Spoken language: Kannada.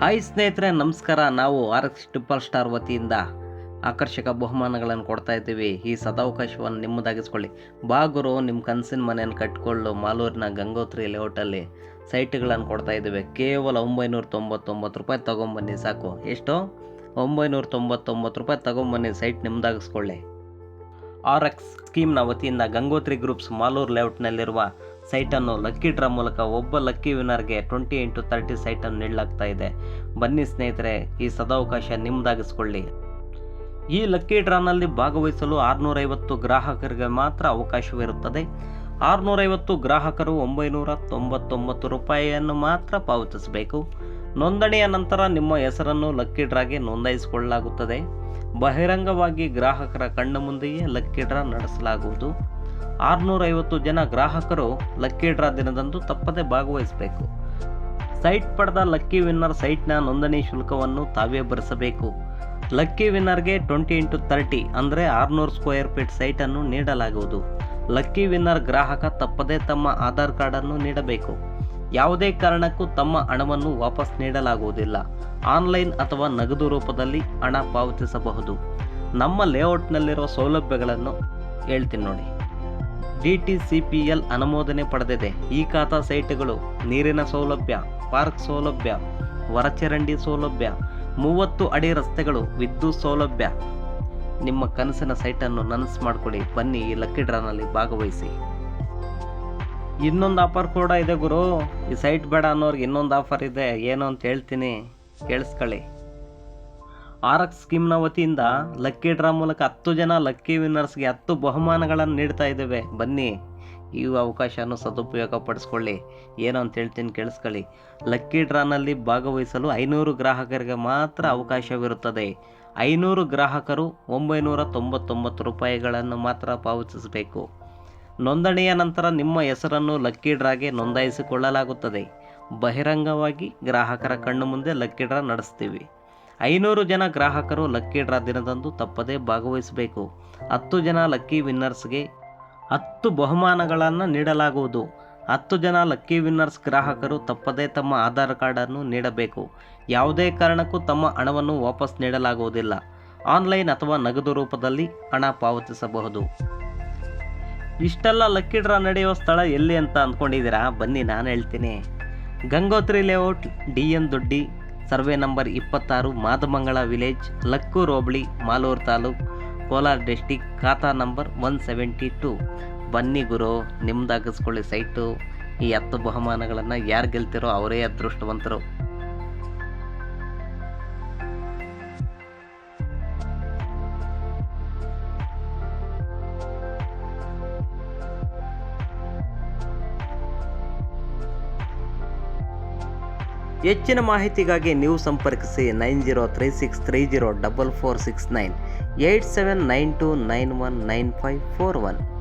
ಹಾಯ್ ಸ್ನೇಹಿತರೆ, ನಮಸ್ಕಾರ. ನಾವು RX ಟ್ರಿಪಲ್ ಸ್ಟಾರ್ ವತಿಯಿಂದ ಆಕರ್ಷಕ ಬಹುಮಾನಗಳನ್ನು ಕೊಡ್ತಾ ಇದ್ದೀವಿ. ಈ ಸದಾವಕಾಶವನ್ನು ನಿಮ್ಮದಾಗಿಸ್ಕೊಳ್ಳಿ. ಬಾಗುರು ನಿಮ್ಮ ಕನಸಿನ ಮನೆಯನ್ನು ಕಟ್ಟಿಕೊಳ್ಳು. ಮಾಲೂರಿನ ಗಂಗೋತ್ರಿ ಲೇಔಟಲ್ಲಿ ಸೈಟ್ಗಳನ್ನು ಕೊಡ್ತಾ ಇದ್ದೀವಿ. ಕೇವಲ 999 ರೂಪಾಯಿ ತೊಗೊಂಬನ್ನಿ ಸಾಕು. ಎಷ್ಟು? 999 ರೂಪಾಯಿ ತೊಗೊಂಬನ್ನಿ. ಸೈಟ್ ನಿಮ್ಮದಾಗಿಸ್ಕೊಳ್ಳಿ. RX ಸ್ಕೀಮ್ನ ವತಿಯಿಂದ ಗಂಗೋತ್ರಿ ಗ್ರೂಪ್ಸ್ ಮಾಲೂರು ಲೇಔಟ್ನಲ್ಲಿರುವ ಸೈಟನ್ನು ಲಕ್ಕಿ ಡ್ರಾ ಮೂಲಕ ಒಬ್ಬ ಲಕ್ಕಿ ವಿನ್ನರ್ಗೆ 20x30 ಸೈಟನ್ನು ನೀಡಲಾಗ್ತಾ ಇದೆ. ಬನ್ನಿ ಸ್ನೇಹಿತರೆ, ಈ ಸದಾವಕಾಶ ನಿಮ್ಮದಾಗಿಸ್ಕೊಳ್ಳಿ. ಈ ಲಕ್ಕಿ ಡ್ರಾನಲ್ಲಿ ಭಾಗವಹಿಸಲು 650 ಗ್ರಾಹಕರಿಗೆ ಮಾತ್ರ ಅವಕಾಶವಿರುತ್ತದೆ. 650 ಗ್ರಾಹಕರು 999 ರೂಪಾಯಿಯನ್ನು ಮಾತ್ರ ಪಾವತಿಸಬೇಕು. ನೋಂದಣಿಯ ನಂತರ ನಿಮ್ಮ ಹೆಸರನ್ನು ಲಕ್ಕಿ ಡ್ರಾಗೆ ನೋಂದಾಯಿಸಿಕೊಳ್ಳಲಾಗುತ್ತದೆ. ಬಹಿರಂಗವಾಗಿ ಗ್ರಾಹಕರ ಕಣ್ಣ ಮುಂದೆಯೇ ಲಕ್ಕಿ ಡ್ರಾ ನಡೆಸಲಾಗುವುದು. 650 ಜನ ಗ್ರಾಹಕರು ಲಕ್ಕಿ ಡ್ರಾ ದಿನದಂದು ತಪ್ಪದೆ ಭಾಗವಹಿಸಬೇಕು. ಸೈಟ್ ಪಡೆದ ಲಕ್ಕಿ ವಿನ್ನರ್ ಸೈಟ್ನ ನೋಂದಣಿ ಶುಲ್ಕವನ್ನು ತಾವೇ ಭರಿಸಬೇಕು. ಲಕ್ಕಿ ವಿನ್ನರ್ಗೆ 20x30 ಅಂದರೆ 600 ಸ್ಕ್ವೇರ್ ಫೀಟ್ ಸೈಟನ್ನು ನೀಡಲಾಗುವುದು. ಲಕ್ಕಿ ವಿನ್ನರ್ ಗ್ರಾಹಕ ತಪ್ಪದೆ ತಮ್ಮ ಆಧಾರ್ ಕಾರ್ಡನ್ನು ನೀಡಬೇಕು. ಯಾವುದೇ ಕಾರಣಕ್ಕೂ ತಮ್ಮ ಹಣವನ್ನು ವಾಪಸ್ ನೀಡಲಾಗುವುದಿಲ್ಲ. ಆನ್ಲೈನ್ ಅಥವಾ ನಗದು ರೂಪದಲ್ಲಿ ಹಣ ಪಾವತಿಸಬಹುದು. ನಮ್ಮ ಲೇಔಟ್ನಲ್ಲಿರುವ ಸೌಲಭ್ಯಗಳನ್ನು ಹೇಳ್ತೀನಿ ನೋಡಿ. DTCPL ಅನುಮೋದನೆ ಪಡೆದಿದೆ. ಈ ಖಾತಾ ಸೈಟ್ಗಳು ನೀರಿನ ಸೌಲಭ್ಯ, ಪಾರ್ಕ್ ಸೌಲಭ್ಯ, ಹೊರಚರಂಡಿ ಸೌಲಭ್ಯ, 30 ಅಡಿ ರಸ್ತೆಗಳು, ವಿದ್ಯುತ್ ಸೌಲಭ್ಯ. ನಿಮ್ಮ ಕನಸಿನ ಸೈಟನ್ನು ನನಸು ಮಾಡಿಕೊಳ್ಳಿ. ಬನ್ನಿ, ಈ ಲಕ್ಕಿ ಡ್ರಾನಲ್ಲಿ ಭಾಗವಹಿಸಿ. ಇನ್ನೊಂದು ಆಫರ್ ಕೂಡ ಇದೆ ಗುರು. ಈ ಸೈಟ್ ಬೇಡ ಅನ್ನೋರ್ಗೆ ಇನ್ನೊಂದು ಆಫರ್ ಇದೆ. ಏನು ಅಂತ ಹೇಳ್ತೀನಿ, ಕೇಳಿಸ್ಕೊಳ್ಳಿ. RX ಸ್ಕೀಮ್ನ ವತಿಯಿಂದ ಲಕ್ಕಿ ಡ್ರಾ ಮೂಲಕ 10 ಜನ ಲಕ್ಕಿ ವಿನ್ನರ್ಸ್ಗೆ 10 ಬಹುಮಾನಗಳನ್ನು ನೀಡ್ತಾ ಇದ್ದೇವೆ. ಬನ್ನಿ, ಈ ಅವಕಾಶವನ್ನು ಸದುಪಯೋಗ ಪಡಿಸ್ಕೊಳ್ಳಿ. ಏನು ಅಂತ ಹೇಳ್ತೀನಿ, ಕೇಳಿಸ್ಕೊಳ್ಳಿ. ಲಕ್ಕಿ ಡ್ರಾನಲ್ಲಿ ಭಾಗವಹಿಸಲು 500 ಗ್ರಾಹಕರಿಗೆ ಮಾತ್ರ ಅವಕಾಶವಿರುತ್ತದೆ. 500 ಗ್ರಾಹಕರು 999 ರೂಪಾಯಿಗಳನ್ನು ಮಾತ್ರ ಪಾವತಿಸಬೇಕು. ನೋಂದಣಿಯ ನಂತರ ನಿಮ್ಮ ಹೆಸರನ್ನು ಲಕ್ಕಿ ಡ್ರಾಗೆ ನೋಂದಾಯಿಸಿಕೊಳ್ಳಲಾಗುತ್ತದೆ. ಬಹಿರಂಗವಾಗಿ ಗ್ರಾಹಕರ ಕಣ್ಣು ಮುಂದೆ ಲಕ್ಕಿ ಡ್ರಾ ನಡೆಸ್ತೀವಿ. 500 ಜನ ಗ್ರಾಹಕರು ಲಕ್ಕಿ ಡ್ರಾ ದಿನದಂದು ತಪ್ಪದೇ ಭಾಗವಹಿಸಬೇಕು. 10 ಜನ ಲಕ್ಕಿ ವಿನ್ನರ್ಸ್ಗೆ 10 ಬಹುಮಾನಗಳನ್ನು ನೀಡಲಾಗುವುದು. 10 ಜನ ಲಕ್ಕಿ ವಿನ್ನರ್ಸ್ ಗ್ರಾಹಕರು ತಪ್ಪದೇ ತಮ್ಮ ಆಧಾರ್ ಕಾರ್ಡನ್ನು ನೀಡಬೇಕು. ಯಾವುದೇ ಕಾರಣಕ್ಕೂ ತಮ್ಮ ಹಣವನ್ನು ವಾಪಸ್ ನೀಡಲಾಗುವುದಿಲ್ಲ. ಆನ್ಲೈನ್ ಅಥವಾ ನಗದು ರೂಪದಲ್ಲಿ ಹಣ ಪಾವತಿಸಬಹುದು. ಇಷ್ಟೆಲ್ಲ ಲಕ್ಕಿ ಡ್ರಾ ನಡೆಯುವ ಸ್ಥಳ ಎಲ್ಲಿ ಅಂತ ಅಂದ್ಕೊಂಡಿದ್ದೀರಾ? ಬನ್ನಿ, ನಾನು ಹೇಳ್ತೀನಿ. ಗಂಗೋತ್ರಿ ಲೇಔಟ್, DN ದೊಡ್ಡಿ, ಸರ್ವೆ ನಂಬರ್ 26, ಮಾದಮಂಗಳ ವಿಲೇಜ್, ಲಕ್ಕೂರು ಹೋಬಳಿ, ಮಾಲೂರು ತಾಲೂಕು, ಕೋಲಾರ ಡಿಸ್ಟಿಕ್, ಖಾತಾ ನಂಬರ್ 172. ಬನ್ನಿ ಗುರು, ನಿಮ್ದಾಗಿಸ್ಕೊಳ್ಳಿ ಸೈಟು. ಈ 10 ಬಹುಮಾನಗಳನ್ನು ಯಾರು ಗೆಲ್ತಿರೋ ಅವರೇ ಅದೃಷ್ಟವಂತರು. ಹೆಚ್ಚಿನ ಮಾಹಿತಿಗಾಗಿ ನೀವು ಸಂಪರ್ಕಿಸಿ 9036304469, 8792919541.